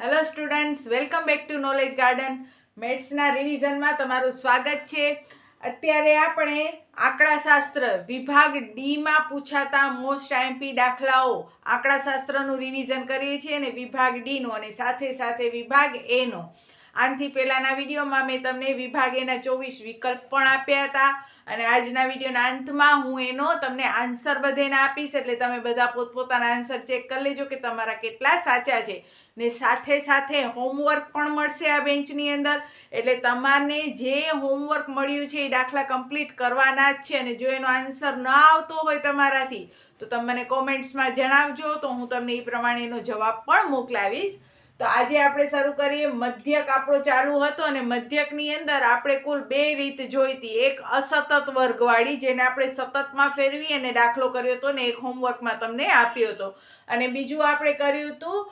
Hello students, welcome back to Knowledge Garden. મેથ્સના રિવિઝનમાં તમારું સ્વાગત છે. અત્યારે આપણે આંકડાશાસ્ત્ર વિભાગ ડીમાં પૂછાતા મોસ્ટ આઈએમપી દાખલાઓ આંકડાશાસ્ત્રનું રિવિઝન કરીએ છીએ અને વિભાગ ડીનો અને સાથે સાથે વિભાગ એનો. આનાથી પહેલાંના વિડીયોમાં મેં તમને વિભાગ એના 24 વિકલ્પ પણ આપ્યા હતા અને આજના વિડીયોના અંતમાં હું એનો તમને આન્સર બધેના આપીશ, એટલે તમે બધા પોતપોતાના આન્સર ચેક કરી લેજો કે તમારા કેટલા સાચા છે. ને સાથે સાથે હોમવર્ક પણ મળશે આ બેન્ચની અંદર, એટલે તમારે જે હોમવર્ક મળ્યું છે એ દાખલા કમ્પ્લીટ કરવાના જ છે. અને જો એનો આન્સર ન આવતો હોય તમારાથી તો તમે મને કોમેન્ટ્સમાં જણાવજો, તો હું તમને એ પ્રમાણે એનો જવાબ પણ મોકલાવીશ. તો આજે આપણે શરૂ કરીએ. મધ્યક આપણો ચાલુ હતો અને મધ્યકની અંદર આપણે કુલ 2 રીત જોઈ હતી. એક અસતત વર્ગવાળી, જેને આપણે સતતમાં ફેરવી અને દાખલો કર્યો હતો ને એક હોમવર્કમાં તમને આપ્યો હતો. અને બીજું આપણે કર્યું હતું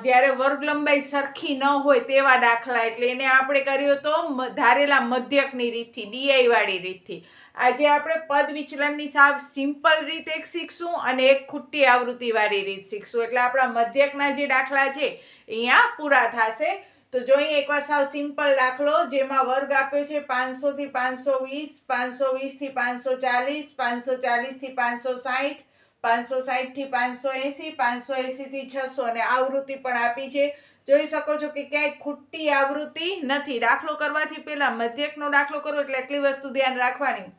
જ્યારે વર્ગ લંબાઈ સરખી ન હોય તેવા દાખલા, એટલે એને આપણે કર્યો હતો ધારેલા મધ્યકની રીતથી, ડીઆઈ વાળી રીતથી. આજે આપણે પદ વિચલનની સાવ સિમ્પલ રીત એક શીખશું અને એક ખુટ્ટી આવૃત્તિ વાળી રીત શીખશું. એટલે આપણા મધ્યકના જે દાખલા છે અહીંયા પૂરા થશે. તો જોઈએ એકવાર સાવ સિમ્પલ દાખલો, જેમાં વર્ગ આપ્યો છે 500 થી 520, 520 થી 540, 540 થી 560, 560 થી 580, 580 થી 600 અને આવૃત્તિ પણ આપી છે. જોઈ શકો છો કે ક્યાંય ખુટ્ટી આવૃત્તિ નથી. દાખલો કરવાથી પહેલા મધ્યકનો દાખલો કરો એટલે એટલી વસ્તુ ધ્યાન રાખવાની,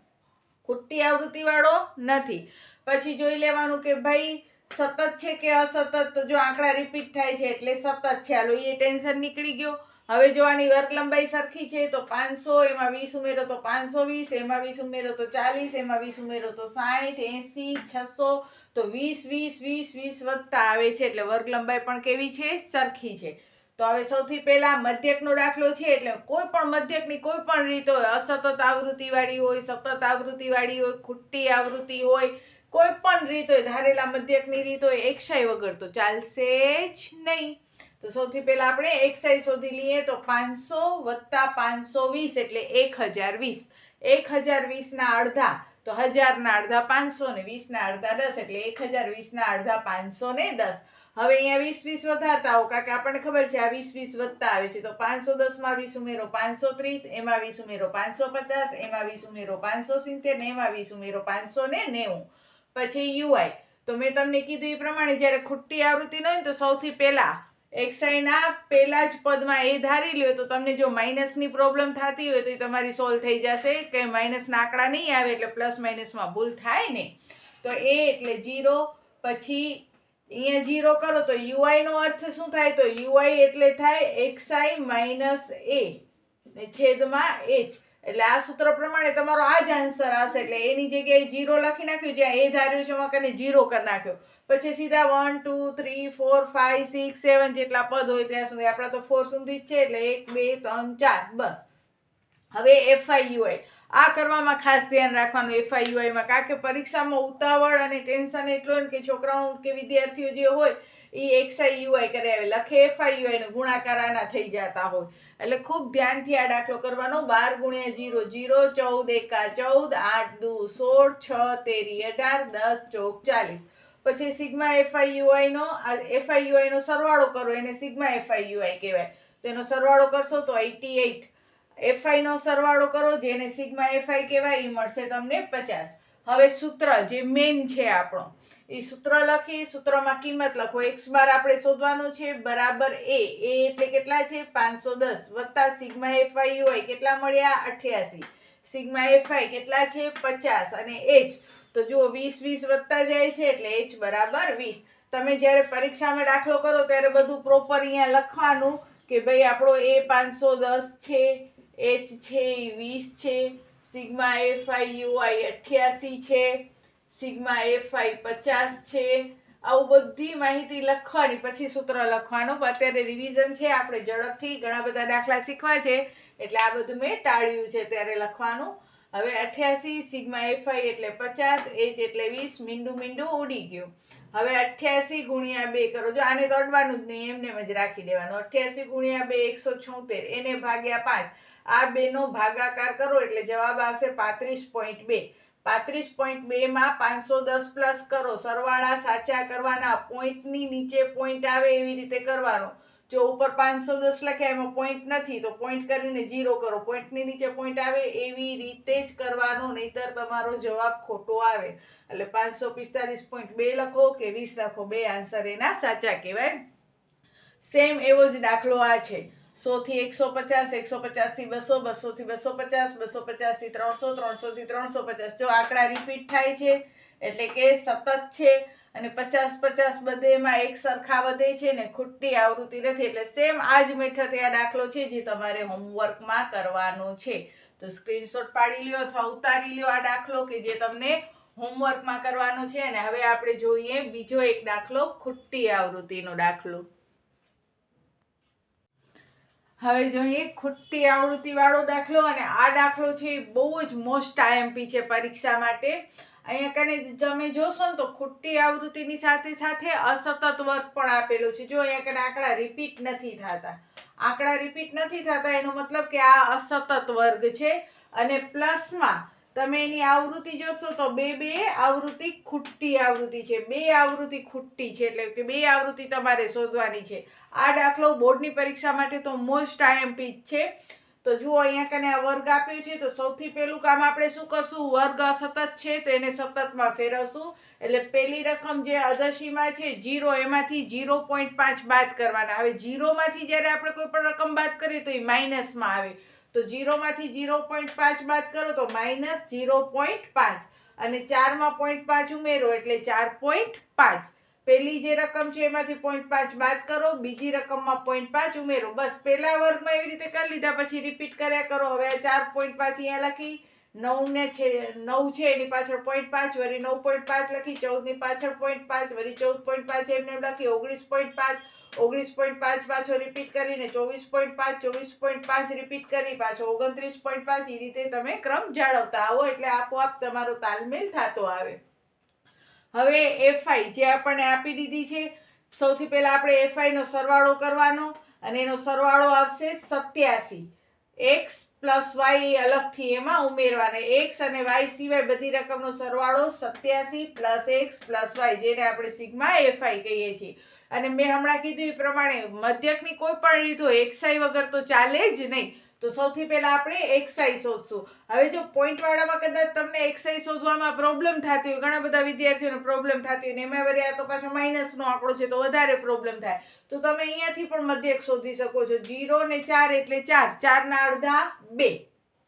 ખુટ્ટી આવૃત્તિ વાળો નથી. પછી જોઈ લેવાનું કે ભાઈ સતત છે કે અસતત. તો જો આંકડા રિપીટ થાય છે એટલે સતત છે, હાલો એ ટેન્શન નીકળી ગયો. હવે જો આની વર્ગ લંબાઈ સરખી છે તો 500, એમાં 20 ઉમેરો તો 520, એમાં 20 ઉમેરો તો 40, એમાં 20 ઉમેરો તો 60, 80, 600, તો 20 20 20 20 વધતા આવે છે, એટલે વર્ગ લંબાઈ પણ કેવી છે? સરખી છે. તો હવે સૌથી પહેલા મધ્યકનો દાખલો છે, એટલે કોઈ પણ મધ્યકની કોઈ પણ રીત હોય, અસતત આવૃત્તિ વાળી હોય, સતત આવૃત્તિ વાળી હોય, ખુટ્ટી આવૃત્તિ હોય, કોઈ પણ રીત હોય, ધારેલા મધ્યકની રીત હોય, એકસાઈ વગર તો ચાલશે જ નહીં. તો સૌથી પહેલા આપણે એકસાઈ શોધી લઈએ. તો 500 વત્તા 520 એટલે 1020. 1020 ના અડધા તો 1000 ના અડધા 500 ને 20 ના અડધા 10, એટલે 1020 ના અડધા 510. હવે અહીંયા 20 20 વધારતા આવો, કારણ કે આપણને ખબર છે આ 20 20 વધતા આવે છે. તો 510 માં 20 ઉમેરો 530, એમાં 20 ઉમેરો 550, એમાં 20 ઉમેરો 570 ને એમાં 20 ઉમેરો 590. પછી યુઆઈ. તો મેં તમને કીધું એ પ્રમાણે જ્યારે ખુટ્ટી આવૃત્તિ ન હોય તો સૌથી પહેલા એક્સાઈના પહેલા જ પદમાં એ ધારી લ્યો. તો તમને જો માઇનસની પ્રોબ્લેમ થતી હોય તો એ તમારી સોલ્વ થઈ જશે, કે માઇનસના આંકડા નહીં આવે એટલે પ્લસ માઇનસમાં ભૂલ થાય ને. તો એ એટલે 0. પછી અહીંયા 0 કરો તો યુઆઈ નો અર્થ શું થાય? તો યુઆઈ એટલે થાય એક્સાઈ માઇનસ એ ને છેદમાં એચ. એટલે આ સૂત્ર પ્રમાણે તમારો આ જ આન્સર આવશે. એટલે એની જગ્યાએ 0 લખી નાખ્યું, જ્યાં એ ધાર્યું છે એમાં કને 0 કરી નાખ્યો. પછી સીધા 1 2 3 4 5 6 7 જેટલા પદ હોય ત્યાં સુધી, આપણા તો 4 સુધી જ છે, એટલે 1 2 3 4 બસ. હવે એફઆઈયુઆઈ આ કરવામાં ખાસ ધ્યાન રાખવાનું એફઆઈયુઆઈમાં, કારણ કે પરીક્ષામાં ઉતાવળ અને ટેન્શન એટલું હોય કે છોકરાઓ કે વિદ્યાર્થીઓ જે હોય એ એક્સઆઈયુઆઈ કરે આવે, લખે એફઆઈયુઆઈ નો ગુણાકાર આના થઈ જતા હોય. એટલે ખૂબ ધ્યાનથી આ દાખલો કરવાનો. 12 × 0 0, 14 એકા 14, 8 દુ 16, 6 તેરી 18, 10 ચોક 40. પછી સિગ્મા એફઆઈયુઆઈ નો સરવાળો કરો, એને સિગ્મા એફઆઈયુઆઈ કહેવાય. તો એનો સરવાળો કરશો તો 88. એફઆઈ નો સરવાળો કરો, જેને સિગ્મા એફઆઈ કહેવાય, એ મળશે તમને 50. હવે સૂત્ર જે મેઇન છે આપણો, એ સૂત્ર લખી, સૂત્રમાં કિંમત લખો. x બાર આપણે શોધવાનો છે, બરાબર એ એટલે કેટલા છે? 510 વત્તા સિગ્મા એફઆઈયુઆઈ કેટલા મળ્યા? 88. સિગ્મા એફઆઈ કેટલા છે? 50. અને h તો જુઓ 20 20 વધતા જાય છે, એટલે h બરાબર 20. તમે જ્યારે પરીક્ષામાં દાખલો કરો ત્યારે બધું પ્રોપર અહીંયા લખવાનું કે ભાઈ આપણો એ 510 છે, h છે 20 છે, સિગ્મા એફઆઈ યુઆઈ 88 છે, સિગ્મા એફઆઈ 50 છે. આવું બધી માહિતી લખવાની, પછી સૂત્ર લખવાનું. અત્યારે રિવિઝન છે, આપણે ઝડપથી ઘણા બધા દાખલા શીખવા છે, એટલે આ બધું મેં ટાળ્યું છે ત્યારે લખવાનું. હવે 88 સિગ્મા એફઆઈ એટલે 50, h એટલે 20, મીંડું ઉડી ગયું. હવે 88 ગુણ્યા 2 કરો. જો આને તો અડવાનું જ નહીં, એમને જ રાખી દેવાનું. 88 ગુણ્યા 2 176, એને ભાગ્યા 5. આ બેનો ભાગાકાર કરો એટલે જવાબ આવશે 35.2. 35.2 માં 510 પ્લસ કરો, સરવાળા સાચા કરવાના, પોઈન્ટની નીચે પોઈન્ટ આવે એવી રીતે કરવાનો. જો ઉપર 510 લખ્યા એમાં પોઈન્ટ નથી તો પોઈન્ટ કરીને 0 કરો, પોઈન્ટની નીચે પોઈન્ટ આવે એવી રીતે જ કરવાનું, નહીતર તમારો જવાબ ખોટો આવે. એટલે 545.2 લખો કે 20 લખો, બે આન્સર એના સાચા કહેવાય. સેમ એવો જ દાખલો આ છે. 100 થી 150, 150 થી 200, 200 થી 250, 250 થી 300, 300 થી 350. જો આંકડા રિપીટ થાય છે એટલે કે સતત છે, અને 50-50 બધેમાં એક સરખા વધે છે ને ખોટી આવૃત્તિ નથી. એટલે સેમ આ જ મેથડ આ દાખલો છે જે તમારે હોમવર્કમાં કરવાનો છે. તો સ્ક્રીનશોટ પાડી લ્યો અથવા ઉતારી લ્યો આ દાખલો કે જે તમને હોમવર્કમાં કરવાનો છે. અને હવે આપણે જોઈએ બીજો એક દાખલો, ખોટી આવૃત્તિનો દાખલો. હવે જોઈએ ખોટી આવૃત્તિ વાળો દાખલો, અને આ દાખલો છે એ બહુ જ મોસ્ટ આઈએમપી છે પરીક્ષા માટે. અહીંયા કને તમે જોશો ને તો ખોટી આવૃત્તિની સાથે સાથે અસતત વર્ગ પણ આપેલો છે. જો અહીંયા કને આંકડા રિપીટ નથી થતા, આંકડા રિપીટ નથી થતા એનો મતલબ કે આ અસતત વર્ગ છે. અને પ્લસમાં તમે એની આવૃત્તિ જોશો તો બે આવૃત્તિ ખોટી આવૃત્તિ છે, બે આવૃત્તિ ખોટી છે, એટલે કે બે આવૃત્તિ તમારે શોધવાની છે. આ દાખલો બોર્ડની પરીક્ષા માટે તો મોસ્ટ આઈએમપી છે. તો જુઓ અહીંયા કને આ વર્ગ આપ્યો છે, તો સૌથી પહેલું કામ આપણે શું કરશું, વર્ગ અસતત છે તો એને સતતમાં ફેરવશું. એટલે પહેલી રકમ જે અદશીમાં છે 0, એમાંથી 0.5 બાદ કરવાના. હવે 0 માંથી જ્યારે આપણે કોઈ પણ રકમ બાદ કરીએ તો એ માઇનસમાં આવે, તો 0 માંથી 0.5 બાદ કરો તો માઇનસ 0.5, અને 4 માં 0.5 ઉમેરો એટલે 4.5. પહેલી જે રકમ છે એમાંથી 0.5 બાદ કરો, બીજી રકમમાં 0.5 ઉમેરો. બસ પહેલા વર્ગમાં એવી રીતે કરી લીધા, પછી રિપીટ કર્યા કરો. હવે 4.5 અહીંયા લખી, 9 છે એની પાછળ 0.5, વળી 9.5 લખી, 14 ની પાછળ 0.5, વળી 14.5 એમને લખી, 19.5, 19.5 પાછો રિપીટ કરીને 24.5, 24.5 રિપીટ કરી, પાછો 29.5. એ રીતે તમે ક્રમ જાળવતા આવો એટલે આપોઆપ તમારો તાલમેલ થતો આવે. હવે FI જે આપણને આપી દીધી છે, સૌથી પહેલા આપણે FI નો સરવાળો કરવાનો, અને એનો સરવાળો આવશે 87. x પ્લસ y અલગથી એમાં ઉમેરવાના. x અને y સિવાય બધી રકમનો સરવાળો 87 પ્લસ x પ્લસ y, જેને આપણે સિગ્મા FI કહીએ છીએ. અને મેં હમણાં કીધું એ પ્રમાણે મધ્યકની કોઈ પણ રીત હોય xi વગર તો ચાલે જ નહીં. તો સૌથી પહેલા આપણે xi શોધશું. હવે જો પોઈન્ટ વાળામાં કદાચ તમને xi શોધવામાં પ્રોબ્લેમ થતી હોય, ઘણા બધા વિદ્યાર્થીઓને પ્રોબ્લેમ થતી હોય, ને એમાં વળી આ તો પાછો માઇનસનો આંકડો છે તો વધારે પ્રોબ્લેમ થાય, તો તમે અહીંયાથી પણ મધ્યક શોધી શકો છો. 0 ને 4 એટલે 4, 4 ના અડધા 2,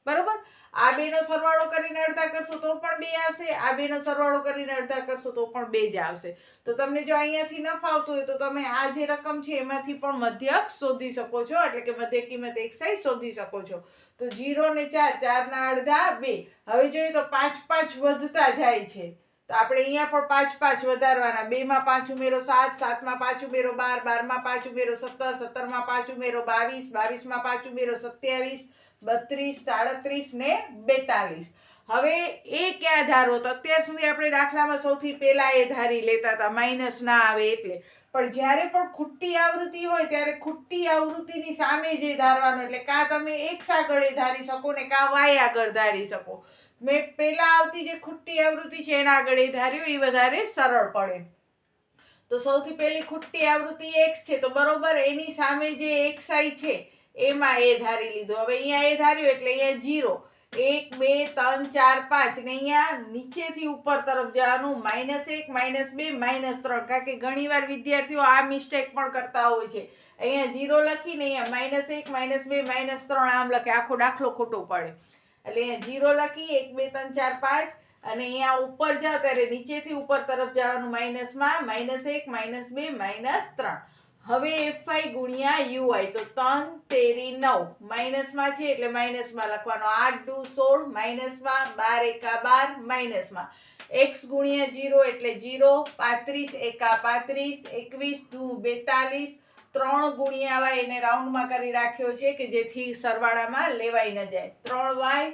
બરોબર. આ બેનો સરવાળો કરીને અડધા કરશો તો પણ 2 આવશે, આ બેનો સરવાળો કરીને અડધા કરશો તો પણ 2 જ આવશે. તો તમને જો અહીંયાથી ન ફાવતું હોય તો તમે આ જે રકમ છે એમાંથી પણ મધ્યક શોધી શકો છો, એટલે કે મધ્ય કિંમત xi શોધી શકો છો. તો 0 ને 4, 4 ના અડધા 2. હવે જોઈએ તો 5 5 વધતા જાય છે, તો આપણે અહીંયા પણ 5 5 વધારવાના. 2 માં 5 ઉમેરો 7, 7 માં 5 ઉમેરો 12, 12 માં 5 ઉમેરો 17, 17 માં 5 ઉમેરો 22, 22 માં 5 ઉમેરો 27, 32, 37 ને 42. હવે એ ક્યાં ધારો, તો અત્યાર સુધી આપણે દાખલામાં સૌથી પહેલા એ ધારી લેતા હતા માઇનસ ના આવે એટલે. પણ જ્યારે પણ ખોટી આવૃત્તિ હોય ત્યારે ખોટી આવૃત્તિની સામે જે ધારવાનું, એટલે કાં તમે x આગળ ધારી શકો ને કાં y આગળ ધારી શકો. મેં પહેલા આવતી જે ખોટી આવૃત્તિ છે એના આગળ એ ધાર્યું, એ વધારે સરળ પડે. તો સૌથી પહેલી ખોટી આવૃત્તિ x છે, તો બરોબર એની સામે જે xi છે એમાં એ ધારી લીધું. હવે અહીંયા એ ધાર્યું એટલે અહીંયા 0, 1 2 3 4 5, ને અહીંયા નીચેથી ઉપર તરફ જવાનું, -1 -2 -3. કારણ કે ઘણીવાર વિદ્યાર્થીઓ આ મિસ્ટેક પણ કરતા હોય છે. અહીંયા 0 લખીને અહીંયા -1 -2 -3 આમ લખે, આખો દાખલો ખોટો પડે. એટલે અહીંયા 0 લખી, 1 2 3 4 5, અને અહીંયા ઉપર જાઓ ત્યારે નીચેથી ઉપર તરફ જવાનું માઇનસમાં, -1 -2 -3. હવે FI ગુણ્યા UI, તો 3 તેરી 9, માઇનસમાં છે એટલે માઇનસમાં લખવાનો. 8 દુ 16, માઇનસમાં, 12 એકા 12, માઇનસમાં. x ગુણ્યા 0 એટલે 0, 35 એકા 35, 21 દુ 42, 3 ગુણ્યા y એને રાઉન્ડમાં કરી રાખ્યો છે કે જેથી સરવાળામાં લેવાઈ ન જાય. 3y,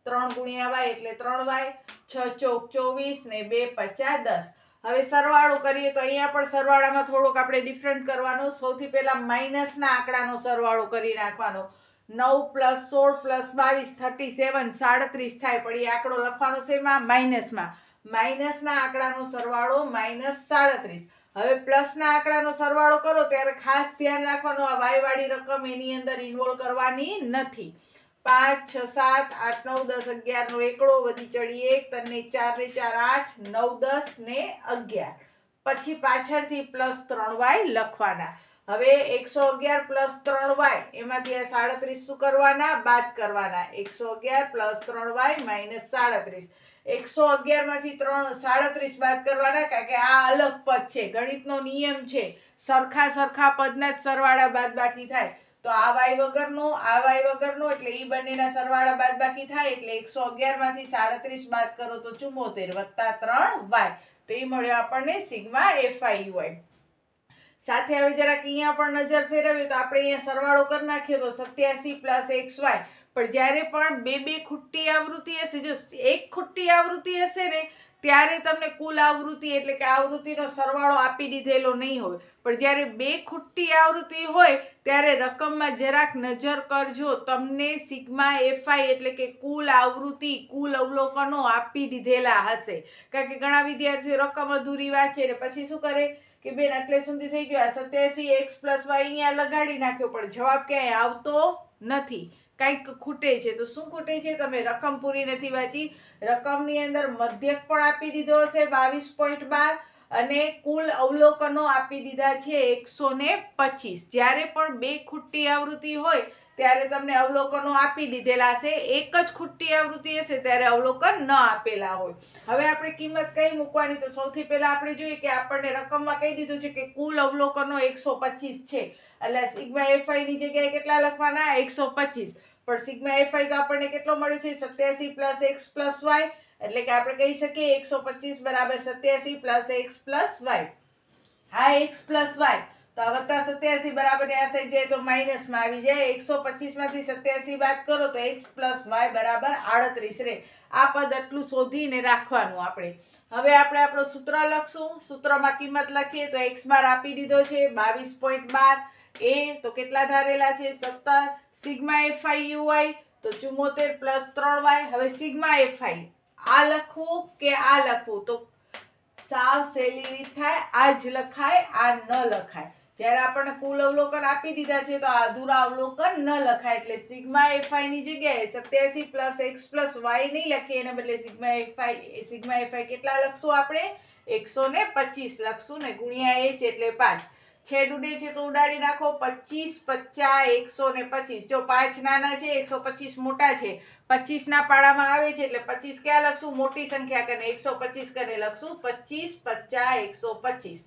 3 ગુણ્યા y એટલે 3y, 6 ચોક 24 ને 2 પચા 10. હવે સરવાળો કરીએ તો અહીંયા પણ સરવાળામાં થોડોક આપણે ડિફરન્ટ કરવાનો. સૌથી પહેલા માઇનસના આંકડાનો સરવાળો કરી નાખવાનો. 9 પ્લસ 16 પ્લસ 22 37 37 થાય, પણ એ આંકડો લખવાનો છે એમાં માઇનસમાં. માઇનસના આંકડાનો સરવાળો -37. હવે પ્લસના આંકડાનો સરવાળો કરો ત્યારે ખાસ ધ્યાન રાખવાનું, આ વાય વાળી રકમ એની અંદર ઇન્વોલ્વ કરવાની નથી. 5 6 7 8 9 10 11 નો એકડો, વધી ચડી 1, 3 ને 4 ને 4 8 9 10 ને 11. પછી પાછળથી +3y લખવાના. હવે 111 + 3y એમાંથી આ 37 શું કરવાના? બાદ કરવાના. 111 + 3y - 37. 111 માંથી 37 બાદ કરવાના, કારણ કે આ અલગ પદ છે. ગણિતનો નિયમ છે સરખા પદના જ સરવાળા બાદબાકી થાય. તો આ y વગરનો, આ y વગરનો, એટલે ઈ બંનેના સરવાળા બાદબાકી થાય. એટલે 111 માંથી 37 બાદ કરો તો 74 + 3y. તો એ મળ્યો આપણને સિગ્મા FIUI. સાથે હવે જરાક અહીંયા પણ નજર ફેરવીએ તો આપણે અહીંયા સરવાળો કરી નાખ્યો તો 87 + xy. પણ જ્યારે પણ બે ખૂટી આવૃત્તિ હશે, જો એક ખૂટી આવૃત્તિ હશે ને ત્યારે તમને કુલ આવૃત્તિ એટલે કે આવૃત્તિનો સરવાળો આપી દીધેલો નહીં હોય. પણ જ્યારે બે ખૂટી આવૃત્તિ હોય ત્યારે રકમમાં જરાક નજર કરજો, તમને સિગ્મા FI એટલે કે કુલ આવૃત્તિ, કુલ અવલોકનો આપી દીધેલા હશે. કારણ કે ઘણા વિદ્યાર્થીઓ રકમ અધૂરી વાંચે ને પછી શું કરે કે બેન એટલે સુધી થઈ ગયો, 87x + y અહીંયા લગાડી નાખ્યો, પણ જવાબ ક્યાંય આવતો નથી, કંઈક ખૂટે છે. તો શું ખૂટે છે? તમે રકમ પૂરી નથી વાંચી. રકમની અંદર મધ્યક પણ આપી દીધો હશે 22.12 અને કુલ અવલોકનો આપી દીધા છે 125. જ્યારે પણ બે ખૂટી આવૃત્તિ હોય ત્યારે તમને અવલોકનો આપી દીધેલા હશે. એક જ ખૂટી આવૃત્તિ હશે ત્યારે અવલોકન ન આપેલા હોય. હવે આપણે કિંમત કઈ મૂકવાની? તો સૌથી પહેલા આપણે જોઈએ કે આપણને રકમમાં કહી દીધું છે કે કુલ અવલોકનો 125 છે. એટલે સિગ્મા FI ની જગ્યાએ કેટલા લખવાના? 125. પણ સિગ્મા FI તો આપણને કેટલો મળ્યો છે? 87 + x + y. એટલે કે આપણે કહી શકીએ 125 = 87 + x + y. આ x + y તો આ +87 બરાબર આ સાઈડ જાય તો માઇનસમાં આવી જાય. 125 માંથી 87 બાદ કરો તો x + y બરાબર 38 રહે. આ પદ આટલું શોધીને રાખવાનું આપણે. હવે આપણે આપણો સૂત્ર લખશું. સૂત્રમાં કિંમત લખીએ તો x બાર આપી દીધો છે 22.12. એ તો કેટલા ધારેલા છે? 17. સિગ્મા FIUI તો 74 + 3y. હવે સિગ્મા FI આ લખવું કે આ લખવું? તો સાવ સહેલી રીત થાય, આ જ લખાય, આ ન લખાય. જ્યારે આપણને કુલ અવલોકન આપી દીધા છે તો આ અધૂરા અવલોકન ન લખાય. એટલે સિગ્મા FI ની જગ્યાએ 87 + x + y નહીં લખીએ, એના બદલે સિગ્મા FI કેટલા લખશું આપણે? 125 લખશું ને ગુણ્યા h એટલે 5. છેદ ઉડે છે તો ઉડાડી નાખો. 25 50 125. જો 5 નાના છે, 125 મોટા છે. 25 ના પાડામાં આવે છે એટલે 25 ક્યાં લખશું? મોટી સંખ્યા કરીને 125 કરીને લખશું. 25 50 125.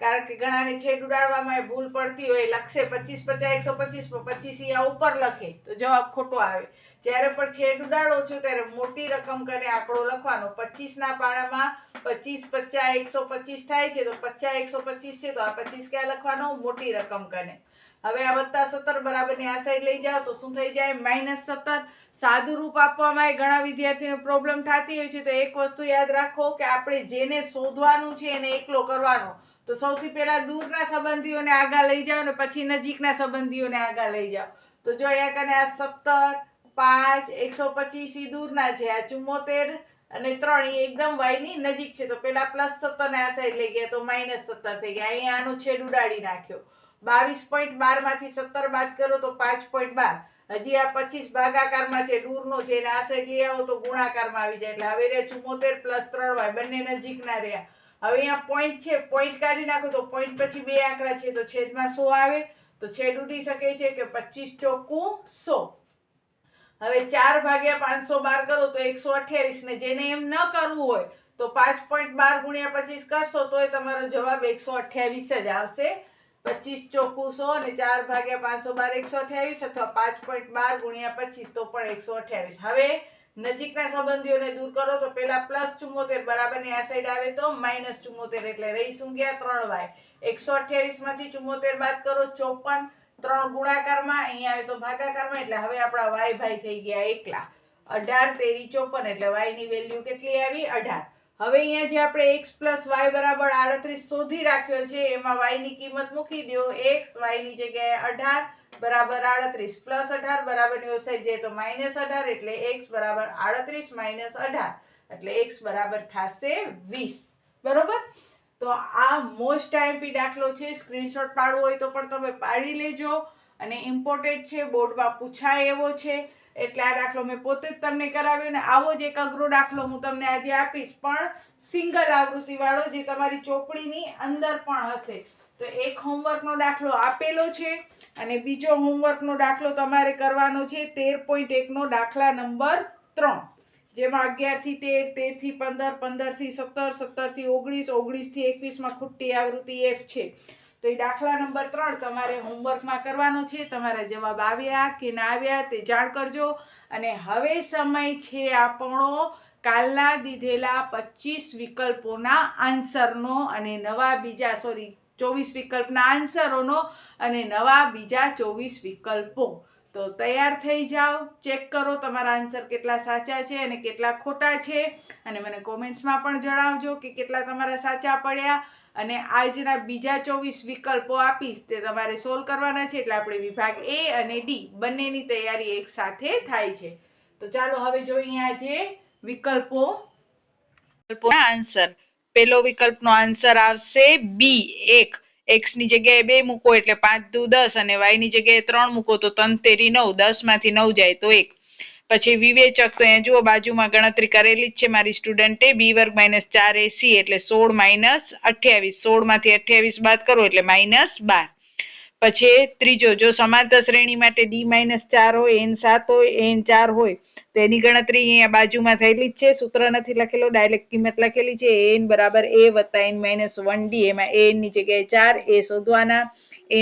કારણ કે ઘણાને છેદ ઉડાડવામાં ભૂલ પડતી હોય, લખશે 25 50 125, 25 અહીંયા ઉપર લખે તો જવાબ ખોટો આવે. જ્યારે પણ છેદ ઉડાડો છો ત્યારે મોટી રકમ કરીને આંકડો લખવાનો. 25 ના પાડામાં 25 50 125 થાય છે તો 50 125 છે તો આ 25 ક્યાં લખવાનો? મોટી રકમ કરીને. હવે આ +17 બરાબરની આ સાઈડ લઈ જાઓ તો શું થઈ જાય? -17. સાદું રૂપ આપવામાં ઘણા વિદ્યાર્થીઓને પ્રોબ્લેમ થતી હોય છે. તો એક વસ્તુ યાદ રાખો કે આપણે જેને શોધવાનું છે એને એકલો કરવાનો. તો સૌથી પહેલા દૂરના સંબંધીઓને આગળ લઈ જાઓ ને પછી નજીકના સંબંધીઓને આગળ લઈ જાઓ. તો જો અહીંયા કને આ 17 5 125 ઈ દૂરના છે, આ 74 અને 3 એ એકદમ y ની નજીક છે. તો પેલા +17 ને આ સાઈડ લઈ ગયા તો -17 થઈ ગયા. અહીંયા આનો છેદ ઉડાડી નાખ્યો. 22.12 માંથી 17 બાદ કરો તો 5.12. હજી આ 25 ભાગાકારમાં છે, દૂરનો છે, અને આ સાઈડ લઈ આવો તો ગુણાકારમાં આવી જાય. એટલે હવે રહ્યા 74 + 3y, બંને નજીકના રહ્યા. હવે અહીંયા પોઈન્ટ છે, પોઈન્ટ કાઢી નાખો તો પોઈન્ટ પછી બે આંકડા છે તો છેદમાં 100 આવે. તો છેદ ઉડી શકે છે કે 25 ચોખ્ખું 100. હવે 4/512 કરો તો 128. ને જેને એમ ન કરવું હોય તો 5.12 × 25 કરશો તોય તમારો જવાબ 128 જ આવશે. 25 ચોખ્ખું 100 અને 4/512 128 અથવા 5.12 × 25 તો પણ 128. હવે નજીકના સંબંધીઓને દૂર કરો તો પેલા +74 બરાબરની આ સાઈડ આવે તો -74. એટલે રહી શું ગયા? 3y. 128 માંથી 74 બાદ કરો 54. 3 ગુણાકારમાં, અહીંયા આવે તો ભાગાકારમાં. એટલે હવે આપણા y ભાઈ થઈ ગયા એકલા. 18 તેરી 54. એટલે y ની વેલ્યુ કેટલી આવી? 18. હવે અહીંયા જે આપણે x + y બરાબર 38 શોધી રાખ્યો છે એમાં y ની કિંમત મૂકી દો. x y ની જગ્યાએ 18 બરાબર 38 + 18 બરાબરની ઓર સાઈડ જાય તો -18. એટલે x બરાબર 38 - 18 એટલે x બરાબર થશે 20. બરોબર. તો આ મોસ્ટ આઈએમપી દાખલો છે. સ્ક્રીનશોટ પાડવો હોય તો પણ તમે પાડી લેજો, અને ઇમ્પોર્ટન્ટ છે, બોર્ડમાં પૂછાય એવો છે, એટલે આ દાખલો મેં પોતે જ તમને કરાવ્યો. ને આવો જ એક અઘરો દાખલો હું તમને આજે આપીશ, પણ સિંગલ આવૃત્તિ વાળો, જે તમારી ચોપડીની અંદર પણ હશે. તો એક હોમવર્કનો દાખલો આપેલો છે, અને બીજો હોમવર્કનો દાખલો તમારે કરવાનો છે 13.1 દાખલા નંબર 3, જેમાં 11 થી 13, 13 થી 15, 15 થી 17, 17 થી 19, 19 થી 21 ખૂટતી આવૃત્તિ F છે. તો એ દાખલા નંબર 3 તમારે હોમવર્કમાં કરવાનો છે. તમારા જવાબ આવ્યા કે ના આવ્યા તે જાણ કરજો. અને હવે સમય છે આપણો કાલના દીધેલા 25 વિકલ્પોના આન્સરનો, અને નવા બીજા 24 વિકલ્પના આન્સરોનો, અને નવા બીજા 24 વિકલ્પો. તો તૈયાર થઈ જાઓ, ચેક કરો તમારા આન્સર કેટલા સાચા છે અને કેટલા ખોટા છે, અને મને કોમેન્ટ્સમાં પણ જણાવજો કે કેટલા તમારા સાચા પડ્યા. અને આજના બીજા 24 વિકલ્પો આપીશ તે તમારે સોલ્વ કરવાના છે, એટલે આપણે વિભાગ A અને D બંનેની તૈયારી એક સાથે થાય છે. તો ચાલો હવે જોઈએ આજે વિકલ્પોના આન્સર. પહેલો વિકલ્પનો આન્સર આવશે B, 1. x ની જગ્યાએ 2 મૂકો એટલે 5 દુ 10, અને y ની જગ્યાએ 3 મૂકો તો 3 તેરી 9, 10 માંથી 9 જાય તો 1. પછી વિવેચક, તો અહીંયા જુઓ બાજુમાં ગણતરી કરેલી જ છે મારી સ્ટુડન્ટે. b વર્ગ માઇનસ 4ac એટલે 16 માઇનસ 28, 16 માંથી 28 બાદ કરો એટલે માઇનસ 12. પછી ત્રીજો, જો સમાંતર શ્રેણી માટે d માઇનસ 4 હોય, n 7 હોય, n 4 હોય, તો એની ગણતરી અહીંયા બાજુમાં થયેલી જ છે. સૂત્ર નથી લખેલો, ડાયરેક્ટ કિંમત લખેલી છે. n બરાબર a વત્તા n માઇનસ 1d, એમાં a ની જગ્યાએ 4, a શોધવાના,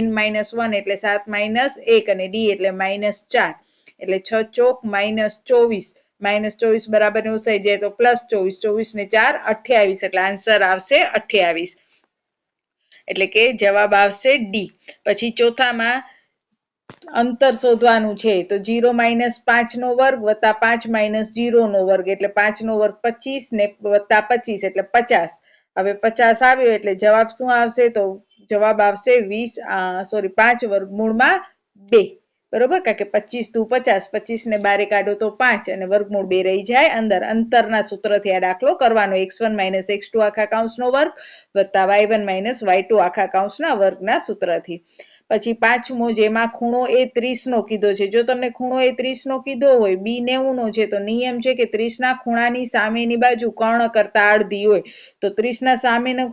n માઇનસ 1 એટલે 7 માઇનસ 1, અને d એટલે માઇનસ 4, એટલે 6 ચોક માઇનસ 24, માઇનસ 24 બરાબર ઉસાઈ જાય તો પ્લસ 24, 24 ને 4 28, એટલે આન્સર આવશે 28, એટલે કે જવાબ આવશે ડી. પછી ચોથામાં અંતર શોધવાનું છે, તો 0 માઇનસ 5 નો વર્ગ વત્તા 5 માઇનસ 0 નો વર્ગ એટલે 5 નો વર્ગ 25 ને વત્તા 25 એટલે 50. હવે 50 આવ્યો એટલે જવાબ શું આવશે? તો જવાબ આવશે 5 વર્ગમૂળમાં 2, બરોબર, કારણ કે 25 દુ 50, 25 ને 12 કાઢો તો 5, અને વર્ગમૂળ 2 રહી જાય અંદર. અંતરના સૂત્રથી આ દાખલો કરવાનો. x1 માઇનસ x2 આખા કૌંસનો વર્ગ વત્તા y1 માઇનસ y2 આખા કૌંસના વર્ગના સૂત્રથી. પછી પાંચમો, જેમાં ખૂણો એ 30 નો કીધો છે. જો તમને ખૂણો એ 30 નો કીધો હોય, b 90 નો છે, તો નિયમ છે કે 30 ના ખૂણાની સામેની બાજુ કર્ણ કરતા અડધી હોય. તો 30 ના સામેનો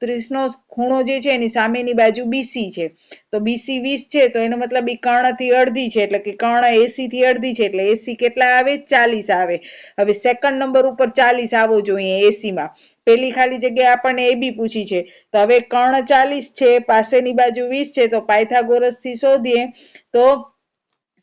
30 નો ખૂણો જે છે એની સામેની બાજુ BC છે, તો BC 20 છે, તો એનો મતલબ એ કર્ણથી અડધી છે, એટલે કે કર્ણ AC થી અડધી છે, એટલે AC કેટલા આવે? 40 આવે. હવે સેકન્ડ નંબર ઉપર 40 આવવો જોઈએ AC માં. પેલી ખાલી જગ્યા આપણને AB પૂછી છે, તો હવે કર્ણ 40 છે, પાસેની બાજુ 20 છે, તો પાયથાગોરસ થી શોધીએ તો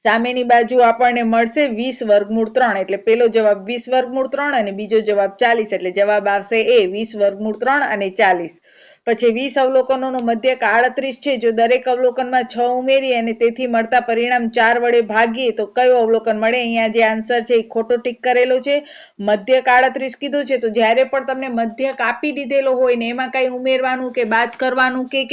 સામેની બાજુ આપણને મળશે 20 વર્ગમૂળ 3, એટલે પેલો જવાબ 20 વર્ગમૂળ 3 અને બીજો જવાબ 40, એટલે જવાબ આવશે એ 20 વર્ગમૂળ 3 અને 40. પછી 20 અવલોકનોનો મધ્યક 38 છે. જો દરેક અવલોકનમાં 6 ઉમેરીએ અને તેથી મળતા પરિણામ 4 વડે ભાગીએ તો કયો અવલોકન મળે? અહીંયા જે આન્સર છે એ ખોટો ટીક કરેલો છે. મધ્યક 38 કીધું છે, તો જ્યારે પણ તમને મધ્યક આપી દીધેલો હોય ને એમાં કઈ ઉમેરવાનું કે બાદ કરવાનું કે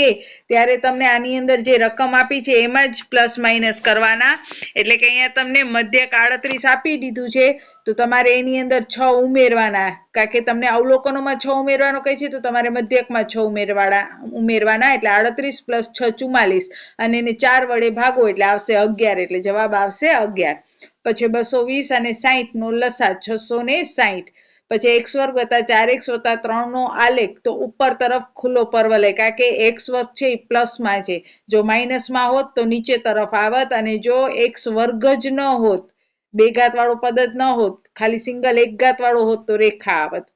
ત્યારે તમને આની અંદર જે રકમ આપી છે એમાં જ પ્લસ માઇનસ કરવાના. એટલે કે અહીંયા તમને મધ્યક 38 આપી દીધું છે, તો તમારે એની અંદર 6 ઉમેરવાના, કારણ કે તમને અવલોકનોમાં 6 ઉમેરવાનો કહે છે, તો તમારે મધ્યકમાં 6 ઉમેરવાના, એટલે 38 પ્લસ 6 44, અને એને 4 વડે ભાગો એટલે આવશે 11, એટલે જવાબ આવશે 11. પછી 220 અને 60 નો લસા 660. પછી x વર્ગ વત્તા 4x વત્તા 3 નો આલેખ, તો ઉપર તરફ ખુલ્લો પરવલય, કારણ કે x વર્ગ છે એ પ્લસમાં છે, જો માઇનસમાં હોત તો નીચે તરફ આવત, અને જો x વર્ગ જ ન હોત, 2 ઘાત વાળો પદ જ ન હોત, ખાલી સિંગલ 1 ઘાત વાળો હોત તો રેખા આવત.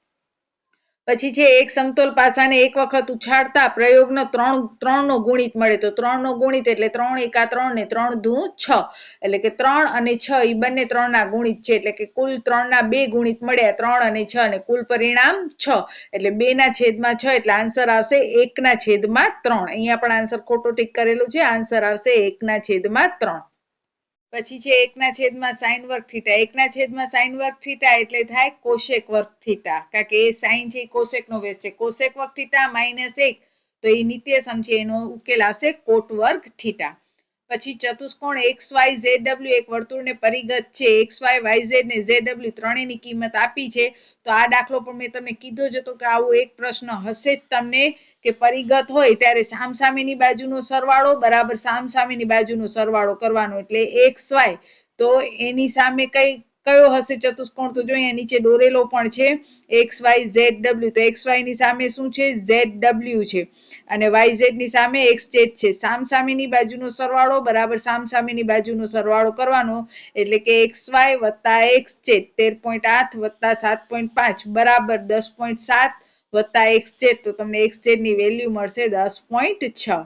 પછી છે એક સમતોલ પાસાને એક વખત ઉછાળતા પ્રયોગનો 3 નો ગુણિત મળે, તો 3 નો ગુણિત એટલે 3 એકા 3 ને 3 દુ 6, એટલે કે 3 અને 6 એ બંને 3 ના ગુણિત છે, એટલે કે કુલ 3 ના 2 ગુણિત મળ્યા, 3 અને 6, અને કુલ પરિણામ 6, એટલે 2 ના છેદમાં 6, એટલે આન્સર આવશે 1 ના છેદમાં 3. અહીંયા પણ આન્સર ખોટો ટીક કરેલું છે, આન્સર આવશે 1 ના છેદમાં 3. પછી છે 1 ના છેદમાં sin વર્ગ થીટા. 1 ના છેદમાં sin વર્ગ થીટા એટલે થાય કોશેક વર્ગ થીટા, કારણ કે એ sin છે એ કોશેક નો બેઝ છે. કોશેક વર્ગ થીટા -1, તો એ નિત્યસમ છે, એનો ઉકેલ આવશે કોટ વર્ગ થીટા. પછી ચતુષ્કોણ XYZW એક વર્તુળને પરિગત છે. XYYZ ને ZW ત્રણેયની કિંમત આપી છે. તો આ દાખલો પણ મેં તમને કીધો જ હતો કે આવો એક પ્રશ્ન હશે જ તમને કે પરિગત હોય ત્યારે સામસામેની બાજુનો સરવાળો બરાબર સામસામેની બાજુનો સરવાળો કરવાનો એટલે XY તો એની સામે કયો હશે ચતુષ્કોણ તો જો અહીંયા નીચે દોરેલો પણ છે XYZW તો XY ની સામે શું છે ZW છે અને YZ ની સામે XZ છે. સામસામેની બાજુનો સરવાળો બરાબર સામસામેની બાજુનો સરવાળો કરવાનો એટલે કે XY વત્તા XZ 13.8 વત્તા 7.5 બરાબર 10.7 વત્તા XZ તો તમને XZ ની વેલ્યુ મળશે 10.6.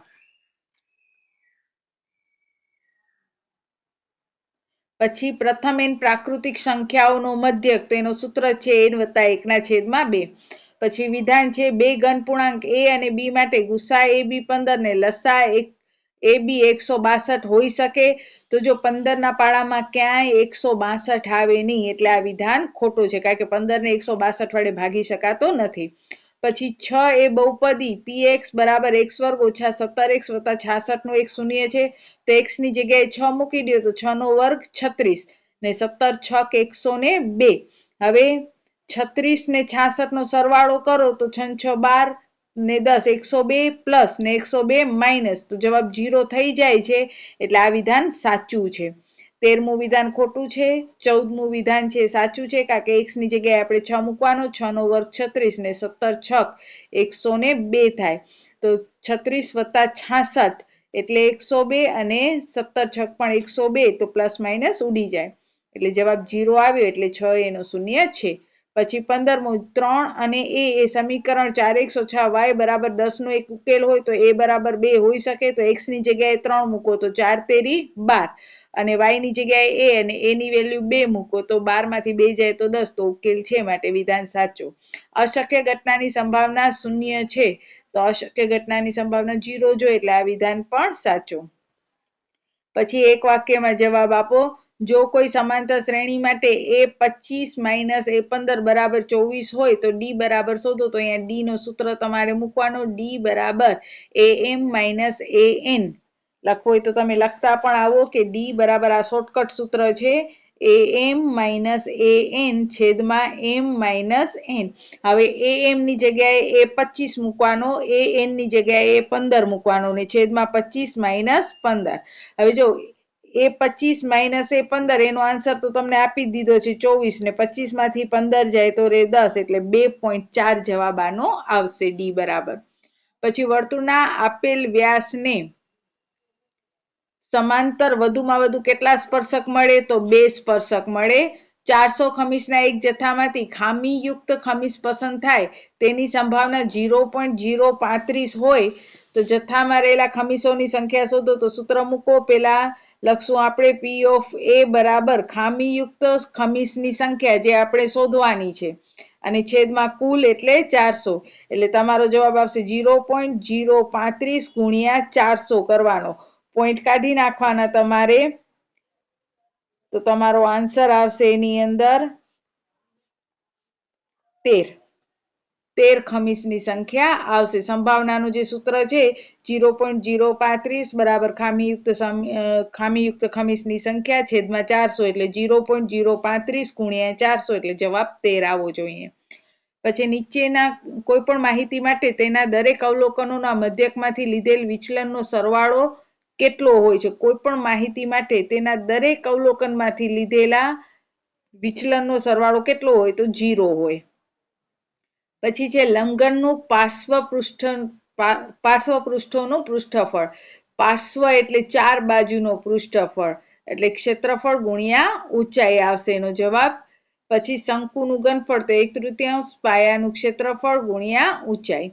પછી પ્રથમ n પ્રાકૃતિક સંખ્યાઓનો મધ્યક તેનો સૂત્ર છે n વત્તા 1/2. પછી વિધાન છે બે ઘનપૂર્ણાંક a અને b માટે ગુસા ab 15 ને લસા ab 162 હોઈ શકે તો જો 15 ના પાડામાં ક્યાંય 162 આવે નહીં એટલે આ વિધાન ખોટું છે કારણ કે 15 ને 162 વડે ભાગી શકાતો નથી. પછી 6 એ બહુપદી px બરાબર x વર્ગ ઓછા 17x વત્તા 66 નો એક શૂન્ય છે તો x ની જગ્યાએ 6 મૂકી દો તો 6 નો વર્ગ 36 ને 17 છક 102. હવે 36 ને 66 નો સરવાળો કરો તો 6 6 12 ને 10 102 પ્લસ ને 102 માઇનસ તો જવાબ 0 થઈ જાય છે એટલે આ વિધાન સાચું છે. 13મું વિધાન ખોટું છે. 14મું વિધાન છે સાચું છે કારણ કે x ની જગ્યાએ આપણે 6 મૂકવાનો 6 નો વર્ગ 36 ને 17 છક 102 થાય તો 36 વત્તા 66 એટલે 102 અને 17 છક પણ 102 તો પ્લસ માઇનસ ઉડી જાય એટલે જવાબ 0 આવ્યો એટલે 6 એનો શૂન્ય છે. પછી 15મું 3 અને a એ સમીકરણ 4x ઓછા y બરાબર 10 નો એક ઉકેલ હોય તો a બરાબર 2 હોઈ શકે તો x ની જગ્યાએ 3 મૂકો તો 4 તેરી 12 અને y ની જગ્યાએ a અને a ની વેલ્યુ 2 મૂકો તો 12 માંથી 2 જાય તો 10 તો ઉકેલ છે માટે વિધાન સાચું. અશક્ય ઘટનાની સંભાવના 0 છે તો અશક્ય ઘટનાની સંભાવના 0 જો એટલે આ વિધાન પણ સાચું. પછી એક વાક્યમાં જવાબ આપો. જો કોઈ સમાંતર શ્રેણી માટે a25 - a15 બરાબર 24 હોય તો d બરાબર શોધો તો અહીંયા d નો સૂત્ર તમારે મૂકવાનો d બરાબર am - an લખવું હોય તો તમે લખતા પણ આવો કે d બરાબર આ શોર્ટકટ સૂત્ર છે am - an છેદમાં m - n. હવે am ની જગ્યાએ a25 મૂકવાનો an ની જગ્યાએ a15 મૂકવાનો ને છેદમાં 25 - 15. હવે જો a25 - a15 એનો આન્સર તો તમને આપી દીધો છે 24 ને 25 માંથી 15 જાય તો રે 10 એટલે 2.4 જવાબ આનો આવશે ડી બરાબર. પછી વર્તુળના આપેલ વ્યાસને સમાંતર વધુમાં વધુ કેટલા સ્પર્શક મળે તો 2 સ્પર્શક મળે. 400 ખમીસના એક જથ્થામાંથી ખામીયુક્ત ખમીસ પસંદ થાય તેની સંભાવના 0.035 હોય તો જથ્થામાં રહેલા ખમીસોની સંખ્યા શોધો તો સૂત્ર મૂકો. પેલા લખશું આપણે p of a બરાબર ખામીયુક્ત ખમીસની સંખ્યા જે આપણે શોધવાની છે અને છેદમાં કુલ એટલે 400 એટલે તમારો જવાબ આવશે 0.035 ગુણ્યા 400 કરવાનો. પોઈન્ટ કાઢી નાખવાના તમારે તો તમારો આન્સર આવશે એની અંદર 13 ખમીસની સંખ્યા આવશે. સંભાવનાનું જે સૂત્ર છે 0.035 બરાબર ખામીયુક્ત ખમીસની સંખ્યા છેદમાં 400 એટલે 0.035 ગુણ્યા 400 એટલે જવાબ 13 આવવો જોઈએ. પછી નીચેના કોઈ પણ માહિતી માટે તેના દરેક અવલોકનોના મધ્યકમાંથી લીધેલ વિચલનનો સરવાળો કેટલો હોય છે. કોઈ પણ માહિતી માટે તેના દરેક અવલોકનમાંથી લીધેલા વિચલનનો સરવાળો કેટલો હોય તો 0 હોય. પછી છે લંબઘનનું પાર્શ્વપૃષ્ઠોનું પૃષ્ઠફળ. પાર્શ્વ એટલે 4 બાજુનો પૃષ્ઠફળ એટલે ક્ષેત્રફળ ગુણ્યા ઊંચાઈ આવશે એનો જવાબ. પછી શંકુનું ઘનફળ તો 1/3 પાયાનું ક્ષેત્રફળ ગુણ્યા ઊંચાઈ.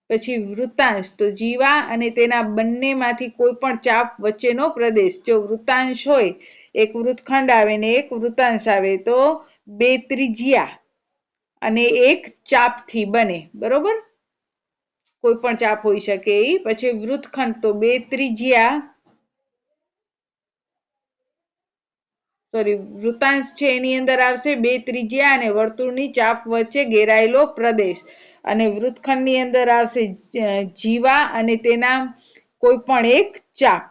પછી વૃત્તાંશ તો જીવા અને તેના બંનેમાંથી કોઈ પણ ચાપ વચ્ચેનો પ્રદેશ. જો વૃત્તાંશ હોય એક વૃત્તખંડ આવે ને એક વૃત્તાંશ આવે તો 2 ત્રિજ્યા અને એક ચાપથી બને બરોબર. કોઈ પણ ચાપ હોઈ શકે એ. પછી વૃત્તખંડ તો 2 ત્રિજ્યા વૃત્તાંશ છે એની અંદર આવશે 2 ત્રિજ્યા અને વર્તુળની ચાપ વચ્ચે ઘેરાયેલો પ્રદેશ અને વૃત્તખંડની અંદર આવશે જીવા અને તેના કોઈ પણ એક ચાપ.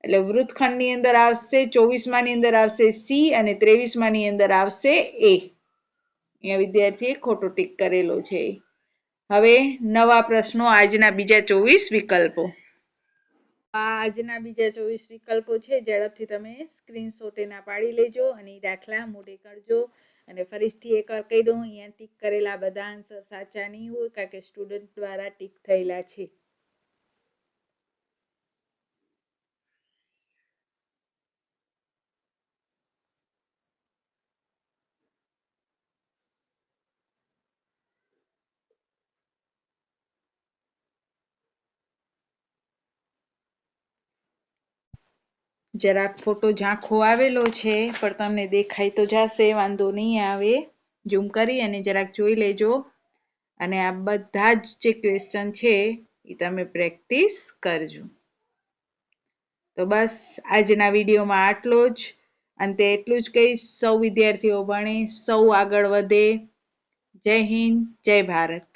એટલે વૃત્તખંડની અંદર આવશે 24માની અંદર આવશે સી અને 23માની અંદર આવશે એ. અહીંયા વિદ્યાર્થીએ ખોટો ટીક કરેલો છે. હવે નવા પ્રશ્નો, આજના બીજા 24 વિકલ્પો. આજના બીજા 24 વિકલ્પો છે, ઝડપથી તમે સ્ક્રીનશોટ એના પાડી લેજો અને દાખલા મોઢે કરજો. અને ફરીથી એકવાર કહી દઉં, અહીંયા ટીક કરેલા બધા આન્સર સાચા નહીં હોય, કારણ કે સ્ટુડન્ટ દ્વારા ટીક થયેલા છે. જરાક ફોટો ઝાંખો આવેલો છે, પણ તમને દેખાય તો જશે, વાંધો નહીં આવે. ઝૂમ કરી અને જરાક જોઈ લેજો. અને આ બધા જ જે ક્વેશ્ચન છે એ તમે પ્રેક્ટિસ કરજો. તો બસ આજના વિડીયોમાં આટલો જ. અંતે એટલું જ કહીશ, સૌ વિદ્યાર્થીઓ ભણે, સૌ આગળ વધે. જય હિન્દ, જય ભારત.